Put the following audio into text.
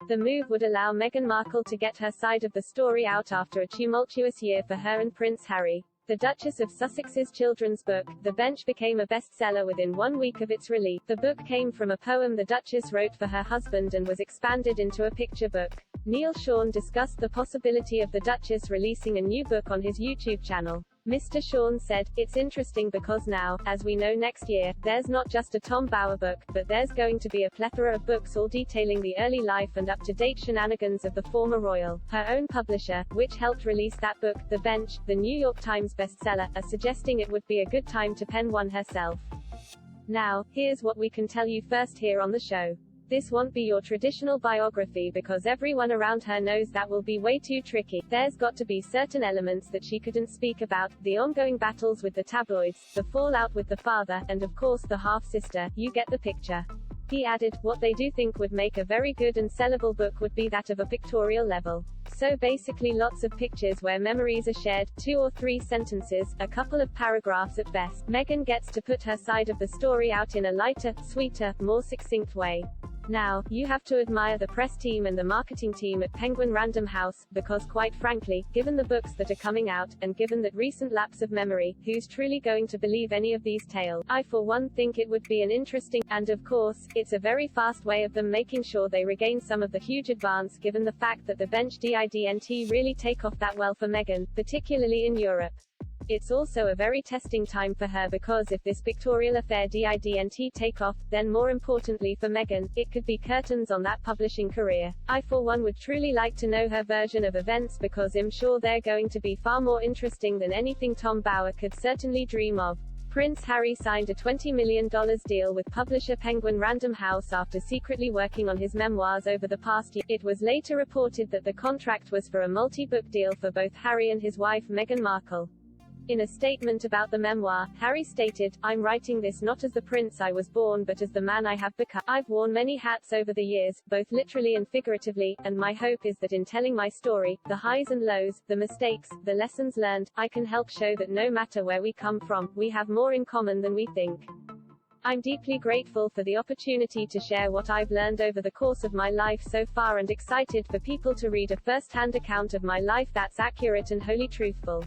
The move would allow Meghan Markle to get her side of the story out after a tumultuous year for her and Prince Harry. The Duchess of Sussex's children's book, The Bench, became a bestseller within 1 week of its release. The book came from a poem the Duchess wrote for her husband and was expanded into a picture book. Neil Sean discussed the possibility of the Duchess releasing a new book on his YouTube channel. Mr. Sean said, "It's interesting because now, as we know next year, there's not just a Tom Bower book, but there's going to be a plethora of books all detailing the early life and up-to-date shenanigans of the former royal." Her own publisher, which helped release that book, The Bench, the New York Times bestseller, are suggesting it would be a good time to pen one herself. Now, here's what we can tell you first here on the show. This won't be your traditional biography because everyone around her knows that will be way too tricky. There's got to be certain elements that she couldn't speak about, the ongoing battles with the tabloids, the fallout with the father, and of course the half-sister. You get the picture. He added, what they do think would make a very good and sellable book would be that of a pictorial level. So basically lots of pictures where memories are shared, 2 or 3 sentences, a couple of paragraphs at best. Meghan gets to put her side of the story out in a lighter, sweeter, more succinct way. Now, you have to admire the press team and the marketing team at Penguin Random House, because quite frankly, given the books that are coming out, and given that recent lapse of memory, who's truly going to believe any of these tales? I for one think it would be an interesting, and of course, it's a very fast way of them making sure they regain some of the huge advance given the fact that the Bench didn't really take off that well for Meghan, particularly in Europe. It's also a very testing time for her because if this pictorial affair didn't take off, then more importantly for Meghan, it could be curtains on that publishing career. I for one would truly like to know her version of events because I'm sure they're going to be far more interesting than anything Tom Bower could certainly dream of. Prince Harry signed a $20 million deal with publisher Penguin Random House after secretly working on his memoirs over the past year. It was later reported that the contract was for a multi-book deal for both Harry and his wife Meghan Markle. In a statement about the memoir, Harry stated, "I'm writing this not as the prince I was born but as the man I have become. I've worn many hats over the years, both literally and figuratively, and my hope is that in telling my story, the highs and lows, the mistakes, the lessons learned, I can help show that no matter where we come from, we have more in common than we think. I'm deeply grateful for the opportunity to share what I've learned over the course of my life so far and excited for people to read a first-hand account of my life that's accurate and wholly truthful."